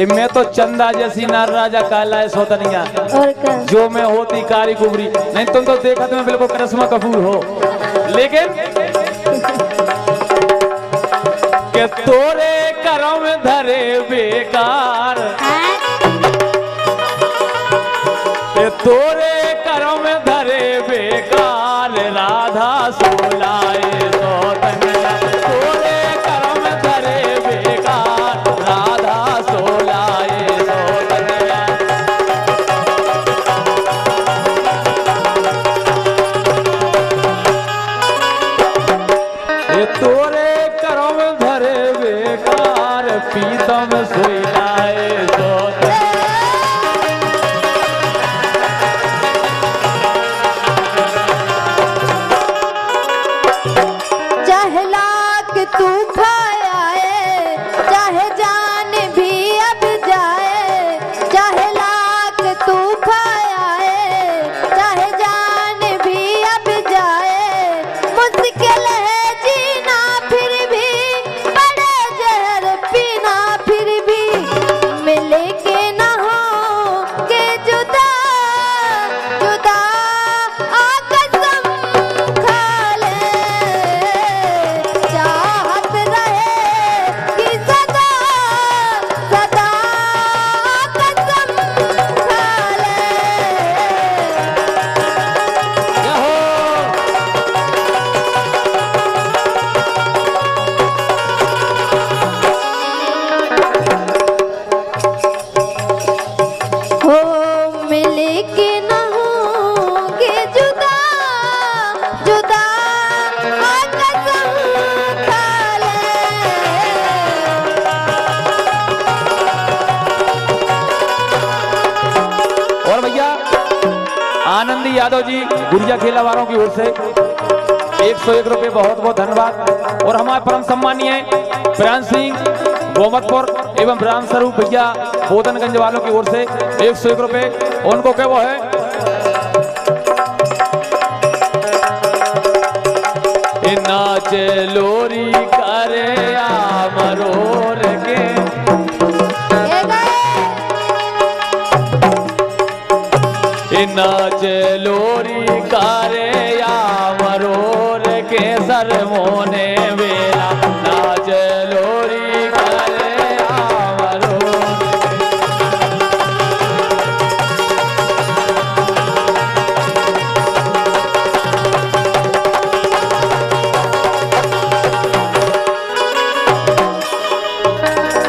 मैं तो चंदा जैसी नार राजा काला है सोतनिया जो मैं होती कारी कुबरी। नहीं तुम तो देखा तुम्हें बिल्कुल करिश्मा कपूर हो, लेकिन के तोरे करों में धरे बेकार, के तोरे करों में धरे बेकार राधा सोलाए सोतनिया, तोरे करों में धरे बेकार राधा सोलाए सोतनिया। ये तोरे करों में धरे बेकार पीतम सोलाए सोतनिया। तू खाया है चाहे जान भी अब जाए, चाहे लाख तू खाया है चाहे जान भी अब जाए, मुश्किल है जीना फिर भी बड़े जहर पीना फिर भी मिले के ना हो के जुदा जुदा कसम खा ले, आनंदी यादव जी गुड़िया खेला वालों की ओर से 101 रुपए बहुत बहुत धन्यवाद। और हमारे परम सम्मानीय प्रांत सिंह गोमतपुर एवं राम स्वरूप भैया बोधनगंज वालों की ओर से 101 रुपए, उनको क्या वो है नाच लोरी करे मरोर के नाच लोरी कारे या मरोर के सर मोने वेला, नाच लोरी कारे या मरोर।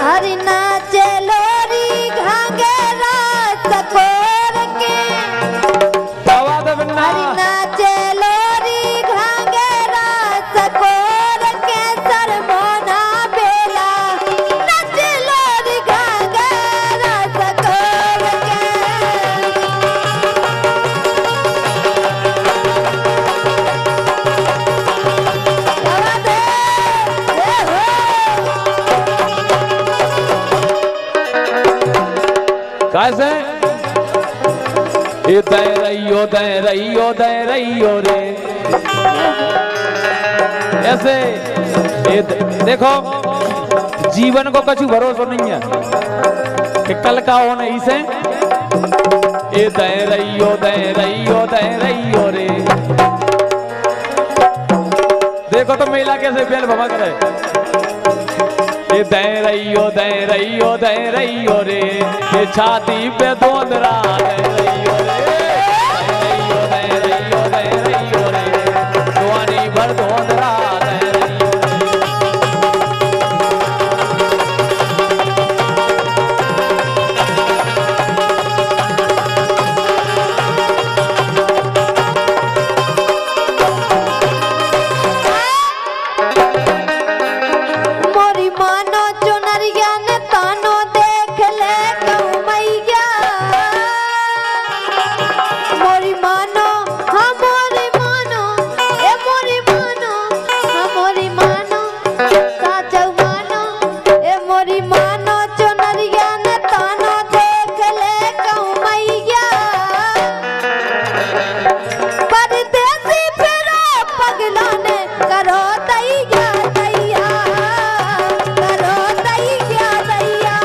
हरि नाच लोरी घाघरा सकोर के, हरि नाच लोरी घाघरा सकोर के सर मोना बेला, नाच लोरी घाघरा सकोर के। कैसे ये दे रही हो रे ऐसे ये देखो जीवन को कछु भरोसा नहीं है कि कल का हो नहीं से, ये दे रही हो रे आगे से बेल भमक रहे। ये दे रहियो रे, ये छाती पे दोंदरा दे रहियो रे, दे रहियो रे, जवानी भर दोंदरा दे रहियो मोरी मानो चुनरिया ने तानो देख ले कहूँ मैया। मोरी मानो हाँ मोरी मानो, ए मोरी मानो हाँ मोरी मानो, साचौ मानो ए मोरी मानो चुनरिया ने तानो देख ले कहूँ मैया। परदेसी फिरो पगला ने करो दैया दैया, करो दैया दैया।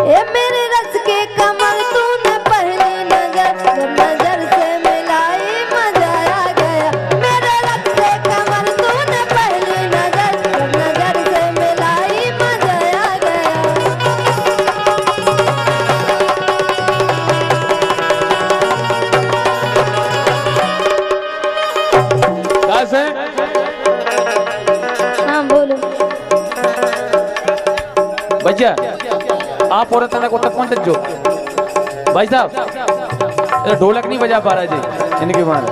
ए मेरे रस के कमल तूने पहली नजर, जब नजर से मिलाई मजा आ गया। मेरे रस के कमल तूने पहली नजर, जब नजर से मिलाई मजा आ गया। कैसे हाँ बोलो। भैया आप औरत को तक पहुंच जो भाई साहब, ये ढोलक नहीं बजा पा रहा जी इनके मार।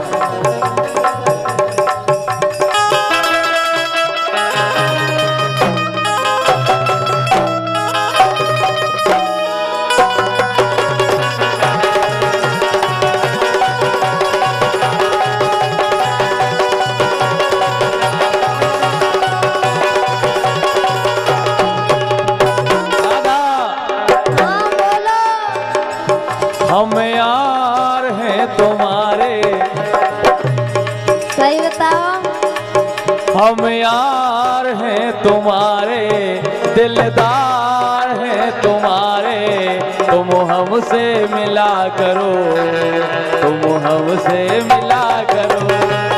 हाँ बोलो। हम यार हैं तुम्हारे, सही बताओ। हम यार हैं तुम्हारे, दिलदार हैं तुम्हारे, तुम हमसे मिला करो, तुम हमसे मिला करो।